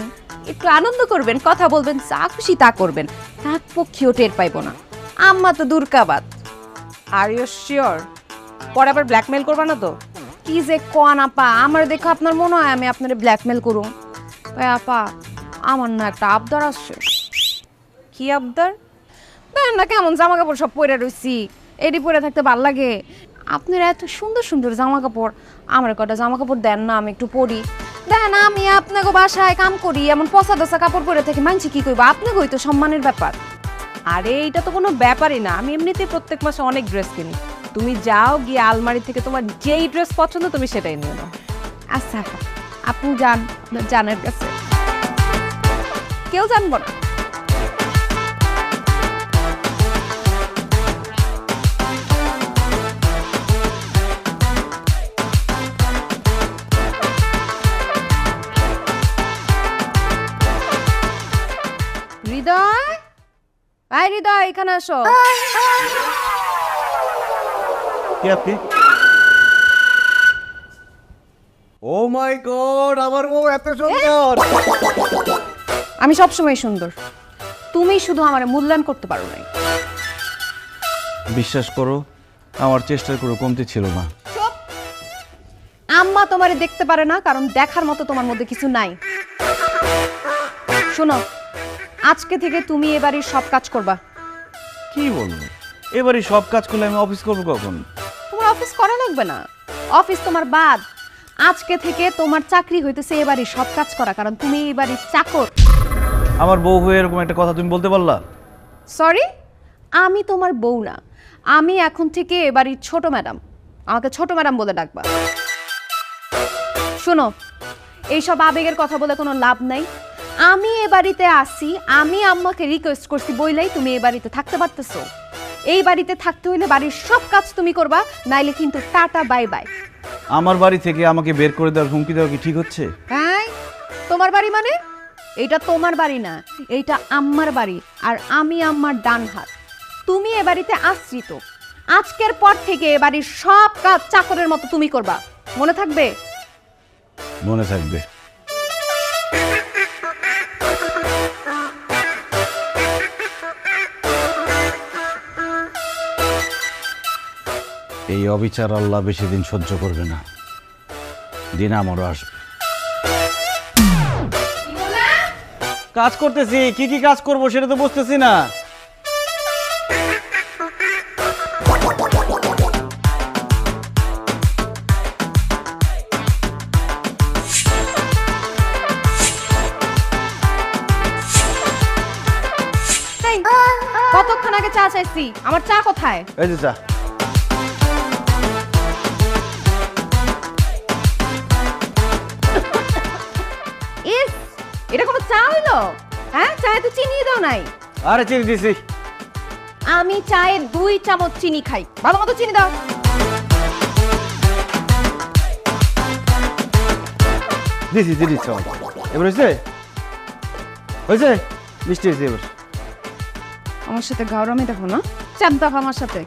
একটু আনন্দ করবেন, কথা বলবেন, যা খুশি তা করবেন, তার পক্ষেও টের পাইব না। আম্মা তো দুর্গাবাদ। Are you sure? পরে আবার ব্ল্যাকমেল করবা না তো? কি যে কোন আপা, আমার দেখো আপনার মনে হয় আমি আপনারে ব্ল্যাকমেল করুম? আপা আমার না একটা আবদার আসছে। কি আবদার? দেখেন না কেমন জামা কাপড় সব পরে রইছি, এডি পরে থাকতে ভাল লাগে। আপনারা এত সুন্দর সুন্দর জামা কাপড়, আমার কটা জামা কাপড় দেন না, আমি একটু পরি। দেখেন আমি আপনাকে বাসায় কাম করি, এমন পচা দশা কাপড় পরে থাকি, মানছি কি কইব? আপনাকেই তো সম্মানের ব্যাপার। আরে এটা তো কোনো ব্যাপারই না, আমি এমনিতেই প্রত্যেক মাসে অনেক ড্রেস কিনি। তুমি যাও গিয়ে আলমারি থেকে তোমার যেই ড্রেস পছন্দ তুমি সেটাই নিয়ে নাও। আচ্ছা আপনি যান, জানের কাছে কেউ জানবো না। হৃদয়, আয় হৃদয়, এখানে আসো। কি আপনি? ও মাই গড, আমার বউ এত সুন্দর! আমি সবসময় সুন্দর, তুমি শুধু আমার মূল্যায়ন করতে পারো নাই। বিশ্বাস করো, আমার চেষ্টার কোনো কমতি ছিল না। আম্মা তোমারে দেখতে পারে না কারণ দেখার মতো তোমার মধ্যে কিছু নাই। শোনো, আজকে থেকে তুমি এ বাড়ির সব কাজ করবা। কি বলবো, এবারে সব কাজ করলে আমি অফিস করবো কখন? তোমার অফিস করা লাগবে না, অফিস তোমার বাদ। আজকে থেকে তোমার চাকরি হইতেছে এ বাড়ির সব কাজ করা, কারণ তুমি এই বাড়ির চাকর। আমার বউ হয়ে এরকম একটা কথা তুমি বলতে পারলা? সরি, আমি তোমার বউ না, আমি এখন থেকে এ বাড়ির ছোট ম্যাডাম। আমাকে ছোট ম্যাডাম বলে ডাকবা। শোনো, এইসব আবেগের কথা বলে কোনো লাভ নাই। আমি এ বাড়িতে আসি, আমি আম্মাকে রিকোয়েস্ট করছি বইলেই তুমি এ বাড়িতে থাকতে পারতেছো। এই বাড়িতে থাকতে হইলে বাড়ির সব কাজ তুমি করবা, নাইলে কিন্তু টাটা বাই বাই। আমার বাড়ি থেকে আমাকে বের করে দেওয়ার হুমকি দেওয়া কি ঠিক হচ্ছে? হ্যাঁ, তোমার বাড়ি মানে? এইটা তোমার বাড়ি না, এইটা আম্মার বাড়ি, আর আমি আম্মার ডান হাত। তুমি এ বাড়িতে আশ্রিত। আজকের পর থেকে এ বাড়ির সব কাজ চাকরের মতো তুমি করবা, মনে থাকবে? মনে থাকবে। এই অবিচার আল্লাহ বেশি দিন সহ্য করবে না, দিন আমারও আসবে। কাজ করতেছি, কি কি কাজ করবো সেটা তো বুঝতেছি না। এই, কতক্ষণ আগে চা চাইছি, আমার চা কোথায়? এই যে চা। ইস, এটা কোনো চা হইলো? হ্যাঁ, চায়ে তো চিনি দাও নাই। আরে চিনি দিছি। আমি চায়ে 2 চামচ চিনি খাই, ভালো মতো চিনি দাও। দিছি দিদি চল। এবার হয়েছে? হয়েছে? মিষ্টি হয়েছে এবার। আমার সাথে গাওরামি দেখো না, চাপ দাও আমার সাথে।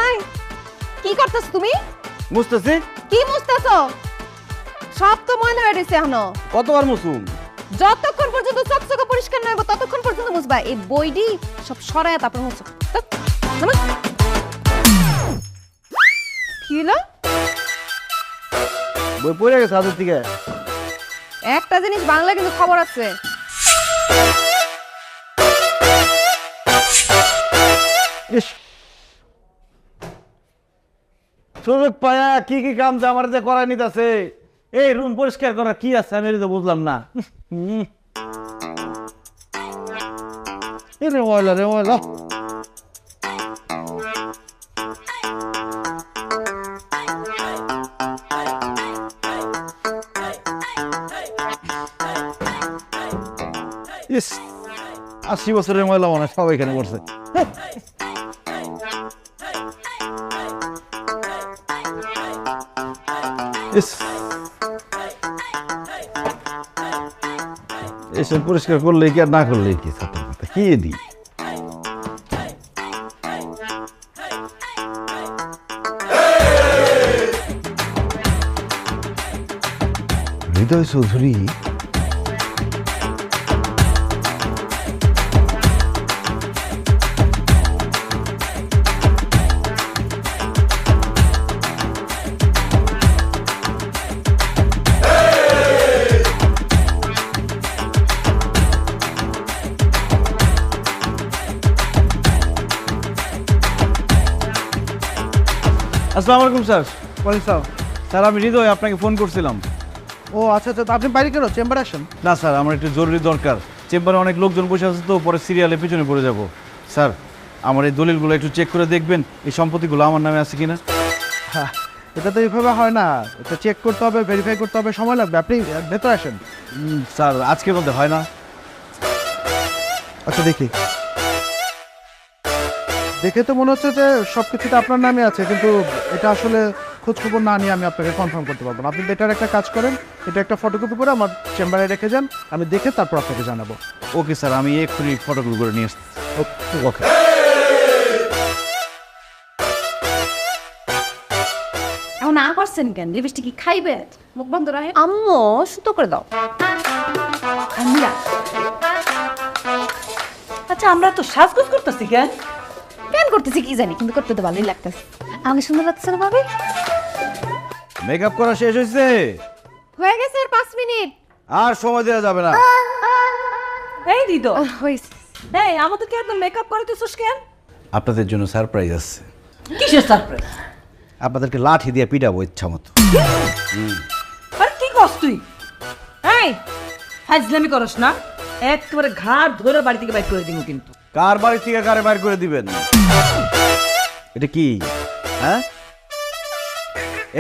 এই, কি করতেছ তুমি? মুছতেছি। কি মুছতেছ? সব তো ময়লা হয়ে গেছে এখনো। কতবার মুছুম? যতক্ষণ পর্যন্ত চকচকে পরিষ্কার না হবে ততক্ষণ পর্যন্ত মুছবা। এই বইডি সব সরায় তারপর মুছো। কি হলো? বই পড়ে গেছে হাতের থেকে। একটা জিনিস বাংলা কিন্তু খবর আছে। ইস, সুযোগ পায়া কি কি কাম যে আমার যে করাই নিতেছে। এই রুম পরিষ্কার করা কি আছে আমি তো বুঝলাম না। রে ময়লা রে ময়লা। ইস, 80 বছরের ময়লা মনে হয় সব এখানে পড়ছে। ইস, এসব পরিষ্কার করলে কি আর না করলে কি, কি দি হৃদয় চৌধুরী। আসসালামু আলাইকুম স্যার। বলেন স্যার। স্যার আমি হৃদয়, আপনাকে ফোন করছিলাম। ও আচ্ছা আচ্ছা, তো আপনি বাইরে কেন, চেম্বারে আসেন। না স্যার, আমার একটু জরুরি দরকার। চেম্বারে অনেক লোকজন বসে আছে, তো পরে সিরিয়ালে পিছনে পড়ে যাব। স্যার আমার এই দলিলগুলো একটু চেক করে দেখবেন, এই সম্পত্তিগুলো আমার নামে আছে কিনা। হ্যাঁ, এটা তো এইভাবে হয় না, এটা চেক করতে হবে, ভেরিফাই করতে হবে, সময় লাগবে। আপনি ভেতরে আসেন। স্যার আজকের মধ্যে হয় না? আচ্ছা দেখি, দেখে তো মনে হচ্ছে যে সব কিছুটা আপনার নামে আছে, কিন্তু এটা আসলে খোঁজ খবর না নিয়ে আমি আপনাকে কনফার্ম করতে পারবো না। আপনি বেটার একটা কাজ করেন, এটা একটা ফটোকপি করে আমার চেম্বারে রেখে যান, আমি দেখে তারপর আপনাকে জানাবো। ওকে স্যার, আমি এক্ষুনি ফটোগুলো করে নিয়ে আসছি। ওকে। এখন না পারছেন কেন? লিপস্টিক কি খাইবে? মুখ বন্ধ রাখে। আম্মু সুতো করে দাও। আমরা আচ্ছা আমরা তো সাজগোজ করতেছি কেন? কেন করতেছি কি জানি, কিন্তু করতে তো ভালোই লাগতেছে। আমাকে সুন্দর লাগতেছে না ভাবি? মেকআপ করা শেষ হয়েছে? হয়ে গেছে আর 5 মিনিট। আর সময় দেওয়া যাবে না। এই হৃদয়, হয়েছে। এই আমাদেরকে একদম মেকআপ করাইতেছিস কেন? আপনাদের জন্য সারপ্রাইজ আছে। কিসের সারপ্রাইজ? আপনাদেরকে লাঠি দিয়ে পিটাবো ইচ্ছা মতো। আরে কি করছ তুই? এই ফাজলামি করস না, একেবারে ঘাড় ধরে বাড়ি থেকে বাইর করে দিব কিন্তু। কার বাড়ি থেকে কারে বাইর করে দিবেন? এটা কি? হ্যাঁ,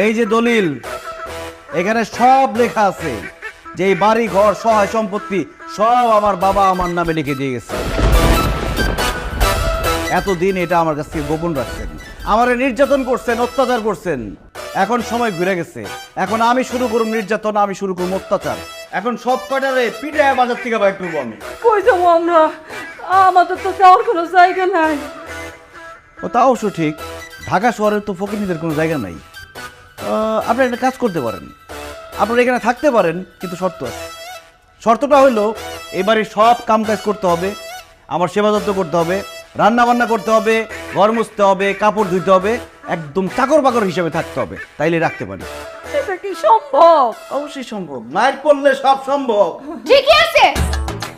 এই যে দলিল, এখানে সব লেখা আছে যে এই বাড়ি ঘর সহায় সম্পত্তি সব আমার বাবা আমার নামে লিখে দিয়ে গেছে। এতদিন এটা আমার কাছ থেকে গোপন রাখছেন, আমারে নির্যাতন করছেন, অত্যাচার করছেন। এখন সময় ঘুরে গেছে, এখন আমি শুরু করুম নির্যাতন, আমি শুরু করুম অত্যাচার। এখন সব কটারে পিঠে বাজার থেকে বাইর করবো আমি। কই যাবো আমরা? আমাদের তো যাওয়ার কোনো জায়গা নাই। ও তা অবশ্য ঠিক, ঢাকা শহরের তো ফকিরদের কোনো জায়গা নাই। আপনি একটা কাজ করতে পারেন, আপনারা এখানে থাকতে পারেন, কিন্তু শর্ত আছে। শর্তটা হলো এবারে সব কাম কাজ করতে হবে, আমার সেবা যত্ন করতে হবে, রান্না বান্না করতে হবে, ঘর মুছতে হবে, কাপড় ধুইতে হবে, একদম চাকর বাকর হিসেবে থাকতে হবে, তাইলে রাখতে পারি। এটা কি সম্ভব? অবশ্যই সম্ভব, মায়ের পড়লে সব সম্ভব। ঠিকই আছে।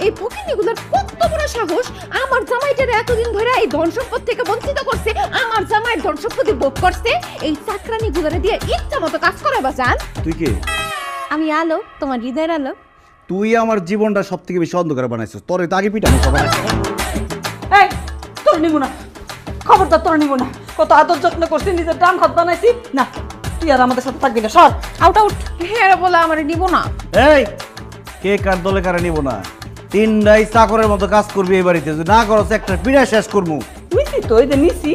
এই ফকিনীগুলোর কত বড় সাহস, আমার জামাইটারে এতদিন ধরে এই ধন সম্পদ থেকে বঞ্চিত করছে, আমার জামাইয়ের ধন সম্পত্তি ভোগ করছে। এই চাকরানিগুলোরে দিয়ে ইচ্ছা মতো কাজ করে বাঁচান। তুই কে? আমি আলো, তোমার হৃদয়ের আলো। তুই আমার জীবনটা সব থেকে বেশি অন্ধকার বানাইছিস, তোর তো আগে পিটানো সবাই। এই তোর নিব না, খবরদার তোর নিব না। কত আদর যত্ন করছি, নিজের ডান হাত বানাইছি না। তুই আর আমাদের সাথে থাকবি না, সর আউট আউট। হ্যাঁ বলে আমার নিব না। এই কে কার দলে কারে নিব না? তিনটাই চাকরের মতো কাজ করবি এই বাড়িতে, যদি না করো একটা পিড়া শেষ করবো। নিছি তো, এই যে নিছি।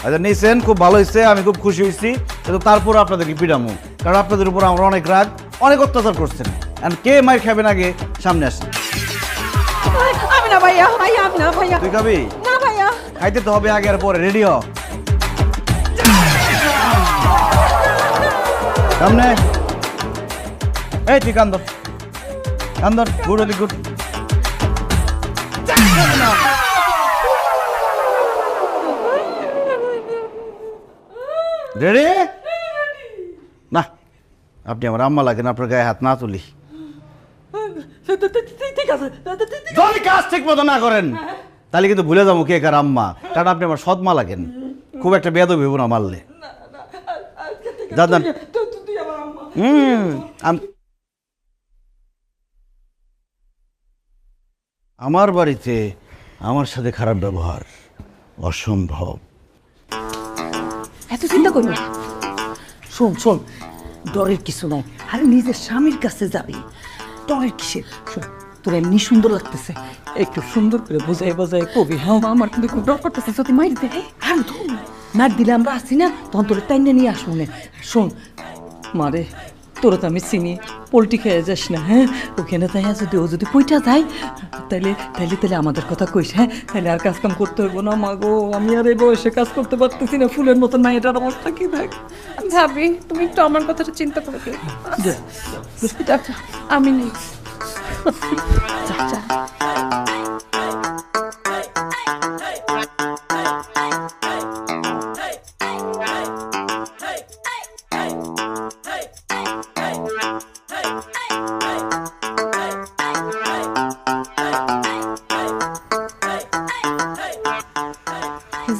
আচ্ছা নিছেন, খুব ভালো হয়েছে, আমি খুব খুশি হয়েছি। কিন্তু তারপর আপনাদেরকে পিড়ামু, কারণ আপনাদের উপর আমরা অনেক রাগ, অনেক অত্যাচার করছেন। আর কে মার খাবেন আগে সামনে আসেন। আমি না ভাইয়া, ভাইয়া আমি না ভাইয়া। তুই খাবি? না ভাইয়া। খাইতে তো হবে আগে আর পরে, রেডি হ। সামনে এই তুই কান্দর কান্দর, গুড অলি গুড। রেডি? না, আপনি আমার আম্মা লাগেন, আপনার গায়ে হাত না তুলি। ঠিক আছে। যদি কাজ ঠিক মতো না করেন তাহলে কিন্তু ভুলে যাবো কে কার আম্মা, কারণ আপনি আমার সৎ মা লাগেন। খুব একটা বেয়াদব হইব না মারলে। দাদা আমার বাড়িতে আমার সাথে খারাপ ব্যবহার অসম্ভব। এত চিন্তা করবি না। শোন শোন, ডরের কিছু নাই। আরে নিজের স্বামীর কাছে যাবি, ডরের কিসের? শোন, তোর এমনি সুন্দর লাগতেছে, একটু সুন্দর করে বোঝাই বোঝাই কবি। হ্যাঁ আমার কিন্তু খুব ডর করতেছে, যদি মারি দে। আর মার দিলে আমরা আসি না, তখন তোর টাইনে নিয়ে আসবো না। শোন মারে, তোরা তো আমি চিনি, পোলট্রি খেয়ে যাস না। হ্যাঁ ওখানে তাই যদি ও যদি কইটা যায়, তাইলে তাইলে তাহলে আমাদের কথা কইস। হ্যাঁ তাহলে আর কাজ কাম করতে হইব না। মা গো, আমি আর এই বয়সে কাজ করতে পারতেছি না, ফুলের মতন মায়েটার অবস্থা কি দেখ। ভাবি তুমি একটু আমার কথাটা চিন্তা করে আমি নেই। যা যা।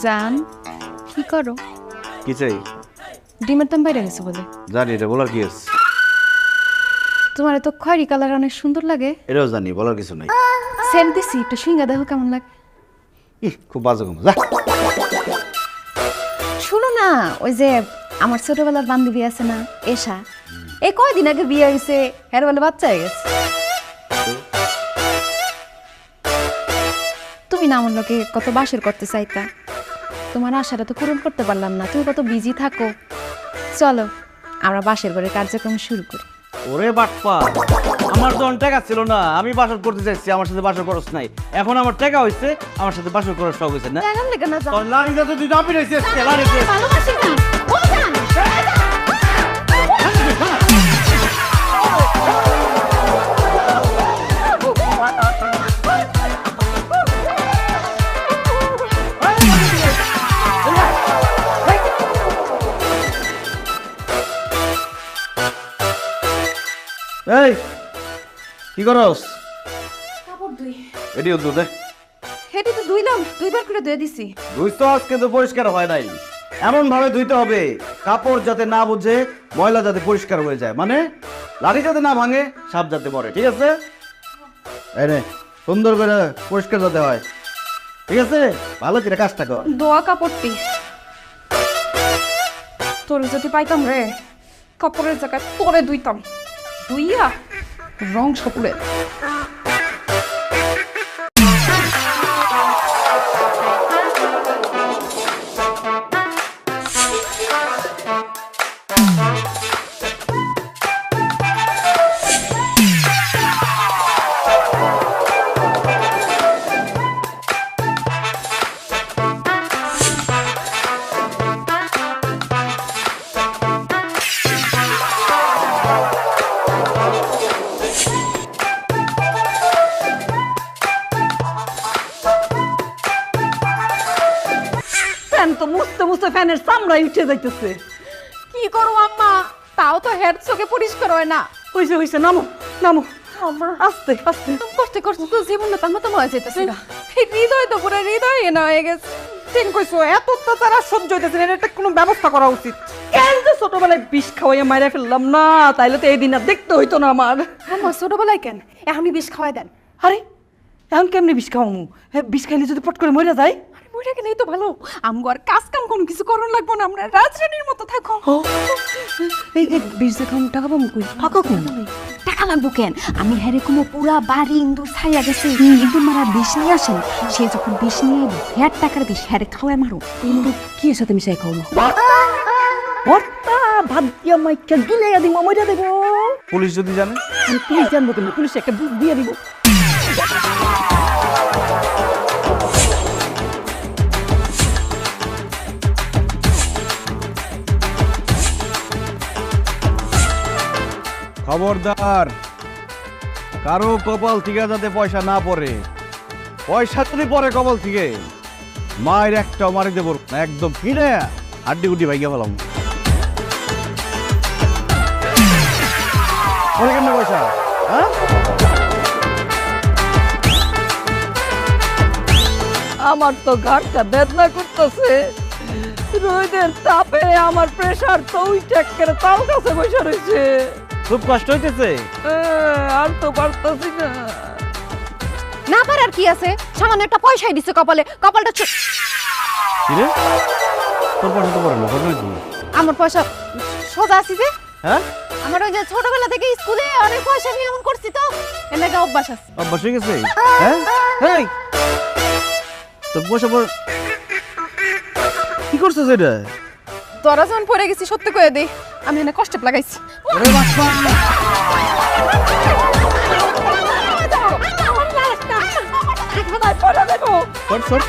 জান কি করো? কি চাই? ডিমের দাম বাইরে গেছে বলে। জানি, এটা বলার কি আছে? তোমার তো খয়েরি কালার অনেক সুন্দর লাগে। এটাও জানি, বলার কিছু নাই। সেন্ট দিছি, একটু শুইঙ্গা দেখো কেমন লাগে। খুব বাজে কম, যা। শুনো না, ওই যে আমার ছোটবেলার বান্ধবী আছে না এশা, এই কয়দিন আগে বিয়ে হয়েছে, এর বলে বাচ্চা হয়ে গেছে। তুমি না আমার লোকে কত বাসর করতে চাইতা, তোমার আশাটা তো পূরণ করতে পারলাম না, তুমি কত বিজি থাকো। চলো আমরা বাসের ঘরে কার্যক্রম শুরু করি। ওরে বাটপা, আমার যখন টাকা ছিল না, আমি বাসর করতে চাইছি, আমার সাথে বাসর খরচ নাই। এখন আমার টাকা হইছে, আমার সাথে বাসর খরচ সব হইছে না। দেখান লেগে না যাও। তোর লাড়িটা তো তুই নাপি রইছিস, লাড়িতে। ভালোবাসি না, ও জান। এই কি করস? কাপড় ধুই। এটিও তো দে। হেঁটে তো ধুইলাম, দুইবার করে ধুয়ে দিছি। ধুইতো আজকে তো পরিষ্কার হয় নাই। এমন ভাবে ধুইতে হবে কাপড় যাতে না বুঝে, ময়লা যাতে পরিষ্কার হয়ে যায়, মানে লাড়ি যাতে না ভাঙে, সাপ যাতে মরে, ঠিক আছে? এই নে, সুন্দর করে পরিষ্কার যাতে হয়, ঠিক আছে? ভালো করে কাজটা কর। দোয়া কাপড়টি তোর যদি পাইতাম রে, কাপড়ের জায়গায় তোরে ধুইতাম, ধুইয়া রং সপুরে। ফ্যান তো মুছতে মুছতে ফ্যানের চামড়াই উঠে যাইতেছে। কি করো আম্মা, তাও তো হেড চোখে পরিষ্কার হয় না। হইছে হইছে, নামো নামো, আস্তে আস্তে। কষ্ট করছো তো জীবনটা তার মতো হয়ে যেতেছে না, হৃদয় তো পুরো হৃদয় এনা হয়ে গেছে। ঠিক কইছো, এত অত্যাচার আর সহ্য হইতেছে না, এটা কোনো ব্যবস্থা করা উচিত। কেন যে ছোটবেলায় বিষ খাওয়াইয়া মাইরা ফেললাম না, তাইলে তো এই দিন আর দেখতে হইতো না আমার। আম্মা ছোটবেলায় কেন এখনই বিষ খাওয়াই দেন। আরে এখন কেমনি বিষ খাওয়ামু? হ্যাঁ, বিষ খাইলে যদি পট করে মরে যায়? আরে মরে গেলেই তো ভালো, আমগো আর কাজ কাম কোনো কিছু করন লাগবো না, আমরা রাজরানীর মতো থাকো। এই বিষ যে খাওয়াম, টাকা পাবো কই? ফাঁকা কই? টাকা লাগবো কেন? আমি হ্যারে কোনো পুরা বাড়ি ইন্দুর ছাইয়া গেছে, ইন্দুর মারা বিষ নিয়ে আসেন, সে যখন বিষ নিয়ে আইব হ্যার টাকার বিষ হ্যারে খাওয়ায় মারো। কিন্তু কি এর সাথে মিশাই খাওয়ামু? ভর্তা ভাত দিয়া মাইকা গিলাইয়া দিব, মইরা দেব। পুলিশ যদি জানে? আমি পুলিশ জানবো কেন? পুলিশ একটা বুঝ দিয়ে দিব। খবরদার, কারো কপাল থেকে যাতে পয়সা না পড়ে। পয়সা যদি পরে কপাল থেকে, মায়ের একটা মারি দেব না, একদম কিনে হাড্ডি গুড্ডি ভাইগা পেলাম। পরে কেন পয়সা? হ্যাঁ, আমার তো ঘাটটা বেদনা করতেছে, রোদের তাপে আমার প্রেসার তো উইটা করে তাল কাছে বসে রয়েছে। খুব কষ্ট হইতেছে। আর তো পারতাছি না। না পারার কি আছে, সামান্য একটা পয়সাই দিছে কপালে, কপালটা কি রে, তোর পয়সা তো পড়ে না, পড়ে কি? আমার পয়সা সোজা আছে যে। হ্যাঁ, আমার ওই যে ছোটবেলা থেকে স্কুলে অনেক পয়সা নিয়ে এমন করছি তো, এর একটা অভ্যাস আছে। অভ্যাস হয়ে গেছে। হ্যাঁ, এই তোর পয়সা পড়ে কি করছিস এটা? তোরা যখন পড়ে গেছি সত্যি করে দে, আমি এনে কষ্টে লাগাইছি। ওরে বাপ্পা, সর সর।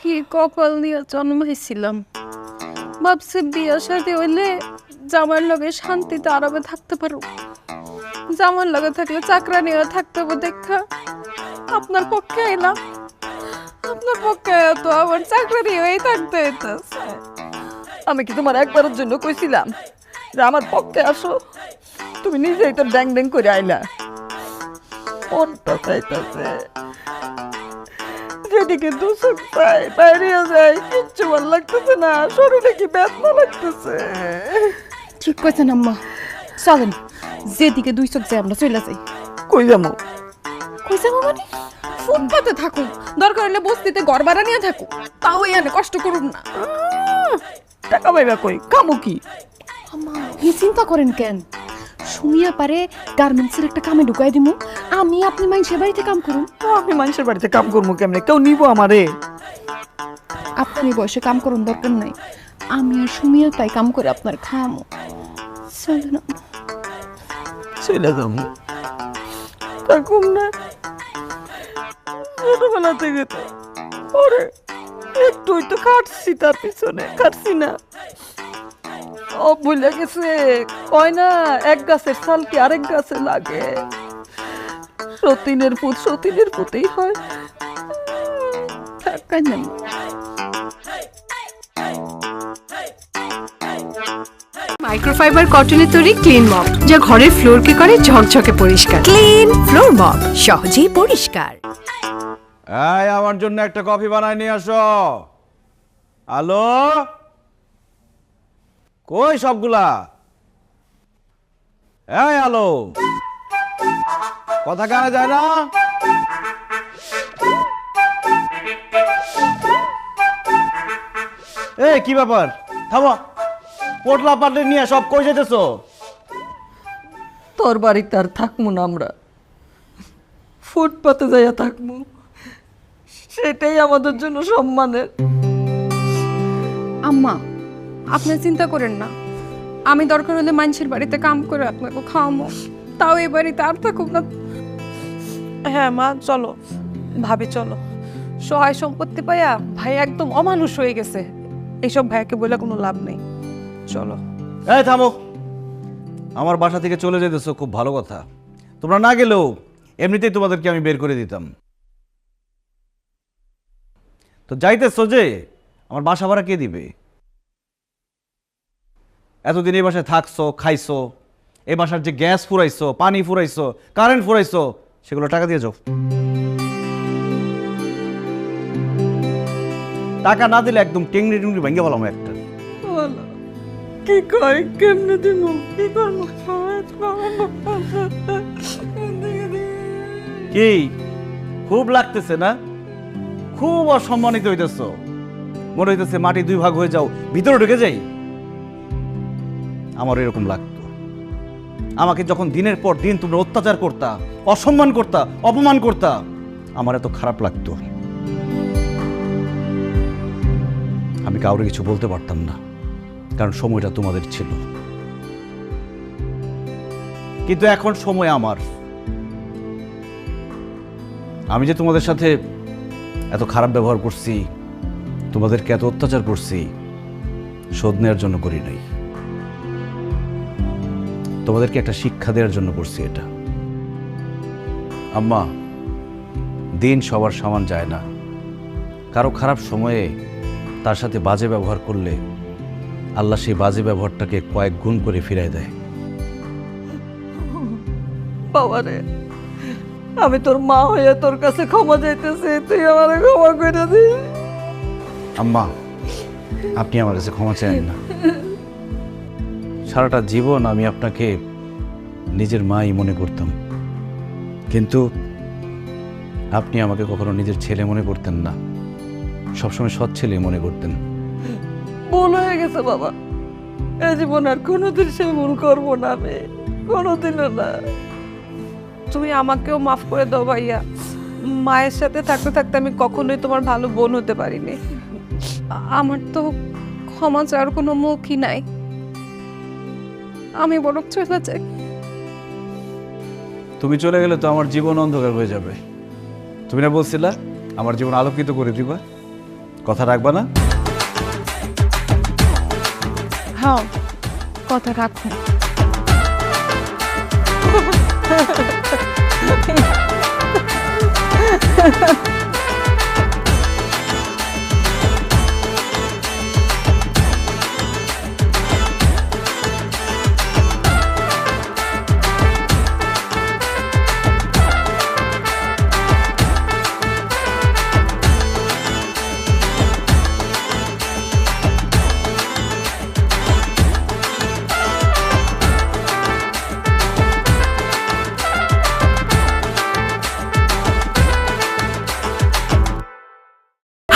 কি কপাল নিয়ে জন্ম হয়েছিলাম, ভাবছি বিয়ের সাথে হইলে জামার লগে শান্তিতে আরামে থাকতে পারো, জামার লগে থাকলে চাকরা নিয়ে থাকতে হবে। দেখা আপনার পক্ষে এলাম, আপনার পক্ষে তো আমার চাকরা নিয়েই থাকতে হইতেছে। আমি কি তোমার একবারের জন্য কইছিলাম যে আমার পক্ষে আসো? তুমি নিজেই তো ড্যাং ড্যাং করে আইলা। মনটা চাইতেছে যেদিকে দুসুক চাই বাইরে যায়, কিচ্ছু ভালো লাগতেছে না, শরীরে কি ব্যথা লাগতেছে। ঠিক কইছেন আম্মা, চলেন যেদিকে দুই চোখ যায় আমরা চলে যাই। কই যাবো? কই যাবো মানে? ফুটপাতে থাকুক, দরকার হলে বস্তিতে ঘর ভাড়া নিয়ে থাকুক, তাও এখানে কষ্ট করুন না। টাকা পাইবা কই, কামো কি? আম্মা এই চিন্তা করেন কেন? শুনিয়া পারে গার্মেন্টসের একটা কামে ঢুকাই দিমু, আমি আপনি মানুষের বাড়িতে কাম করুন। আমি মানুষের বাড়িতে কাম করবো কেমনে? কেউ নিবো আমারে? আপনি বয়সে কাম করুন দরকার নাই, আমি আর সুমিয়া তাই কাম করে আপনার খাওয়ামো। চলেন আম্মা। চলে যাবো, থাকুম না। ছোটবেলা থেকে তো ওরে একটুই তো কাটছি, তার পিছনে কাটছি না। ও ভুলে গেছে, কয় না এক গাছের ছাল কি আরেক গাছে লাগে, সতীনের পুত সতীনের পুতেই হয়। থাকেন না মাইক্রোফাইবার কটনের তৈরি ক্লিন মপ, যা ঘরের ফ্লোরকে করে ঝকঝকে পরিষ্কার। ক্লিন ফ্লোর মপ, সহজেই পরিষ্কার। এই আমার জন্য একটা কফি বানাই নিয়ে আসো। হ্যালো, কই সবগুলা? এই হ্যালো, কথা কানে যায় না? এই কি ব্যাপার, থামো। পোটলা পাটলি নিয়ে সব কই যেতেছো? তোর বাড়িতে আর থাকবো না আমরা, ফুটপাতে যাইয়া থাকবো, সেটাই আমাদের জন্য সম্মানের। আম্মা আপনি চিন্তা করেন না, আমি দরকার হলে মানুষের বাড়িতে কাম করে আপনাকে খাওয়াবো, তাও এই বাড়িতে আর থাকুক না। হ্যাঁ মা চলো, ভাবি চলো। সহায় সম্পত্তি পাইয়া ভাই একদম অমানুষ হয়ে গেছে, এইসব ভাইকে বলে কোনো লাভ নেই, চলো। এই থামো, আমার বাসা থেকে চলে যেতেছো খুব ভালো কথা, তোমরা না গেলেও এমনিতেই তোমাদেরকে আমি বের করে দিতাম। তো যাইতেছো যে, আমার বাসা ভাড়া কে দিবে? এতদিন এই বাসায় থাকছো, খাইছো, এই বাসার যে গ্যাস ফুরাইছো, পানি ফুরাইছো, কারেন্ট ফুরাইছো, সেগুলো টাকা দিয়ে যাও। টাকা না দিলে একদম টেংরি টুংরি ভেঙে বললাম একটা। কি কয়, কেমনে দিব, কি করবো? কি খুব লাগতেছে না? খুব অসম্মানিত হইতেছ, মনে হইতেছে মাটি দুই ভাগ হয়ে যাও, ভিতরে ঢুকে যাই। আমার এরকম লাগতো, আমাকে যখন দিনের পর দিন তোমরা অত্যাচার করতা, অসম্মান করতা, অপমান করতা, আমার এত খারাপ লাগতো। আমি কাউরে কিছু বলতে পারতাম না, কারণ সময়টা তোমাদের ছিল। কিন্তু এখন সময় আমার। আমি যে তোমাদের সাথে এত খারাপ ব্যবহার করছি, তোমাদেরকে এত অত্যাচার করছি, শোধ নেওয়ার জন্য করি নাই, তোমাদেরকে একটা শিক্ষা দেওয়ার জন্য করছি এটা। আম্মা, দিন সবার সমান যায় না, কারো খারাপ সময়ে তার সাথে বাজে ব্যবহার করলে আল্লাহ সেই বাজে ব্যবহারটাকে কয়েক গুণ করে ফিরাই দেয়। বাবারে, আমি তোর মা হয়ে তোর কাছে ক্ষমা চাইতেছি, তুই আমারে ক্ষমা করে দিস। আম্মা, আপনি আমার কাছে ক্ষমা চান না। সারাটা জীবন আমি আপনাকে নিজের মাই মনে করতাম, কিন্তু আপনি আমাকে কখনো নিজের ছেলে মনে করতেন না, সবসময় সৎ ছেলে মনে করতেন। ভুল হয়ে গেছে বাবা, এই জীবন আর কোনোদিন সে ভুল করবো না, আমি কোনোদিনও না। তুমি আমাকেও মাফ করে দাও ভাইয়া, মায়ের সাথে থাকতে থাকতে আমি কখনোই তোমার ভালো বোন হতে পারিনি। আমার তো ক্ষমা চাওয়ার কোনো মুখই নাই, আমি বরং চলে যাই। তুমি চলে গেলে তো আমার জীবন অন্ধকার হয়ে যাবে। তুমি না বলছিলা আমার জীবন আলোকিত করে দিবা, কথা রাখবা না? হ্যাঁ, কথা রাখো।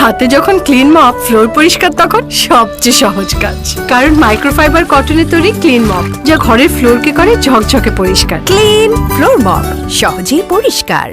হাতে যখন ক্লিন মপ ফ্লোর পরিষ্কার তখন সবচেয়ে সহজ কাজ, কারণ মাইক্রোফাইবার কটনের তৈরি ক্লিন মপ যা ঘরের ফ্লোরকে করে ঝকঝকে পরিষ্কার। ক্লিন ফ্লোর মপ, সহজেই পরিষ্কার।